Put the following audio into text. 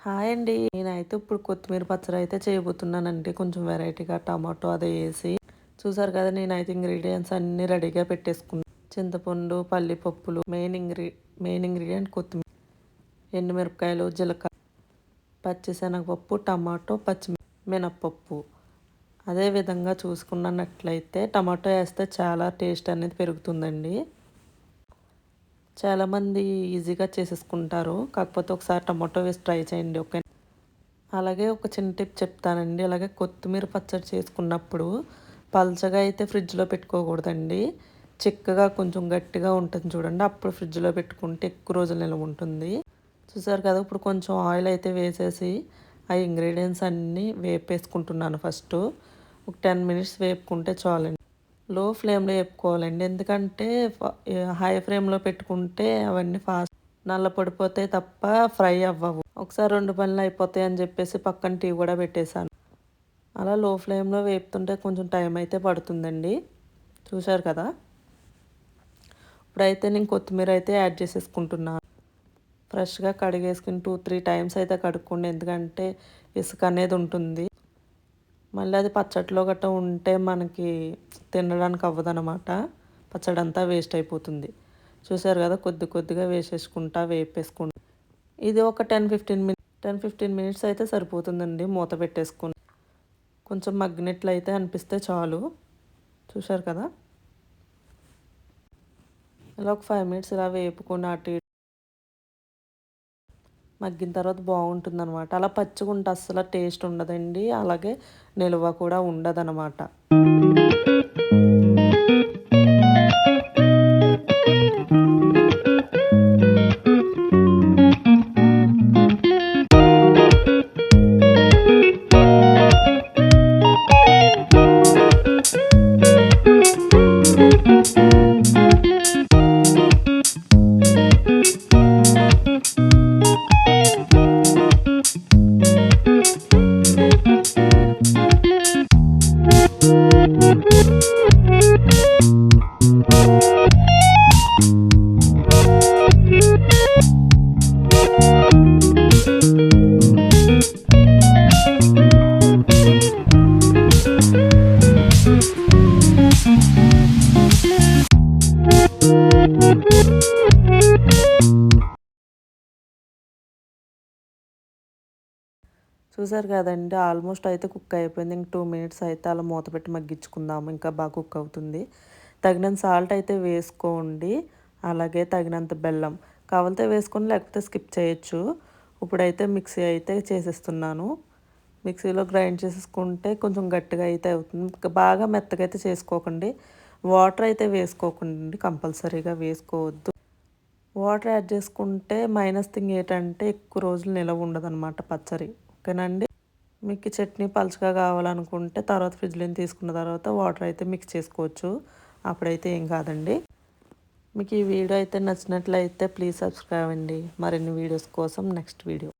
Hi అండి. నేనైతే ఇప్పుడు కొత్తిమీర పచ్చడి అయితే చేయబోతున్నానండి. కొంచెం వెరైటీగా టమాటో అది వేసి. చూసారు కదా, నేనైతే ఇంగ్రీడియంట్స్ అన్నీ రెడీగా పెట్టేసుకున్నాను. చింతపండు, పల్లిపప్పులు, మెయిన్ ఇంగ్రీడియంట్ కొత్తిమీర, ఎండుమిరపకాయలు, జీలకర్ర, పచ్చిశనగపప్పు, టమాటో, మినప్పప్పు. అదే విధంగా చూసుకున్నట్లయితే టమాటో వేస్తే చాలా టేస్ట్ అనేది పెరుగుతుందండి. చాలామంది ఈజీగా చేసేసుకుంటారు. కాకపోతే ఒకసారి టమాటో వేసి ట్రై చేయండి. ఓకే. అలాగే ఒక చిన్న టిప్ చెప్తానండి. అలాగే కొత్తిమీర పచ్చడి చేసుకున్నప్పుడు పల్చగా అయితే ఫ్రిడ్జ్లో పెట్టుకోకూడదండి. చిక్కగా కొంచెం గట్టిగా ఉంటుంది చూడండి. అప్పుడు ఫ్రిడ్జ్లో పెట్టుకుంటే ఎక్కువ రోజులు నిల్వ ఉంటుంది. చూసారు కదా, ఇప్పుడు కొంచెం ఆయిల్ అయితే వేసేసి ఆ ఇంగ్రీడియంట్స్ అన్నీ వేపేసుకుంటున్నాను. ఫస్ట్ ఒక 10 మినిట్స్ వేపుకుంటే చాలండి. లో ఫ్లేమ్లో వేపుకోవాలండి. ఎందుకంటే హై ఫ్లేమ్లో పెట్టుకుంటే అవన్నీ ఫాస్ట్ నల్ల పడిపోతాయి తప్ప ఫ్రై అవ్వవు. ఒకసారి 2 పనులు అయిపోతాయి అని చెప్పేసి పక్కన టీ కూడా పెట్టేశాను. అలా లో ఫ్లేమ్లో వేపుతుంటే కొంచెం టైం అయితే పడుతుందండి. చూశారు కదా. ఇప్పుడైతే నేను కొత్తిమీర అయితే యాడ్ చేసేసుకుంటున్నాను. ఫ్రెష్గా కడిగేసుకుని 2-3 టైమ్స్ అయితే కడుక్కోండి. ఎందుకంటే ఇసుక అనేది ఉంటుంది. మళ్ళీ అది పచ్చడిలో గట్రా ఉంటే మనకి తినడానికి అవ్వదనమాట. పచ్చడి అంతా వేస్ట్ అయిపోతుంది. చూసారు కదా, కొద్దిగా వేసేసుకుంటా వేపేసుకుంటా. ఇది ఒక 10-15 మినిట్స్ అయితే సరిపోతుందండి. మూత పెట్టేసుకుని కొంచెం మగ్గినట్లయితే అనిపిస్తే చాలు. చూసారు కదా, ఇలా ఒక 5 మినిట్స్ ఇలా వేపుకొని అటు మగ్గిన తర్వాత బాగుంటుంది అనమాట. అలా పచ్చిగుంటే అస్సలు టేస్ట్ ఉండదండి. అలాగే నిల్వ కూడా ఉండదనమాట. చూసారు కదండి, ఆల్మోస్ట్ అయితే కుక్ అయిపోయింది. ఇంక 2 మినిట్స్ అయితే అలా మూత పెట్టి మగ్గించుకుందాము. ఇంకా బాగా కుక్ అవుతుంది. తగినంత సాల్ట్ అయితే వేసుకోండి. అలాగే తగినంత బెల్లం కావాలితే వేసుకొని, లేకపోతే స్కిప్ చేయొచ్చు. ఇప్పుడైతే మిక్సీ అయితే చేసేస్తున్నాను. మిక్సీలో గ్రైండ్ చేసేసుకుంటే కొంచెం గట్టిగా అయితే అవుతుంది. బాగా మెత్తగా అయితే చేసుకోకండి. వాటర్ అయితే వేసుకోకండి, కంపల్సరీగా వేసుకోవద్దు. వాటర్ యాడ్ చేసుకుంటే మైనస్ థింగ్ ఏంటంటే ఎక్కువ రోజులు నిలవ ఉండదన్నమాట పచ్చడి. ఓకేనండి. మీకు చట్నీ పలుచగా కావాలనుకుంటే తర్వాత ఫ్రిడ్జ్లో తీసుకున్న తర్వాత వాటర్ అయితే మిక్స్ చేసుకోవచ్చు. అప్పుడైతే ఏం కాదండి. మీకు ఈ వీడియో అయితే నచ్చినట్లయితే ప్లీజ్ సబ్స్క్రైబ్ అండి. మరిన్ని వీడియోస్ కోసం నెక్స్ట్ వీడియో.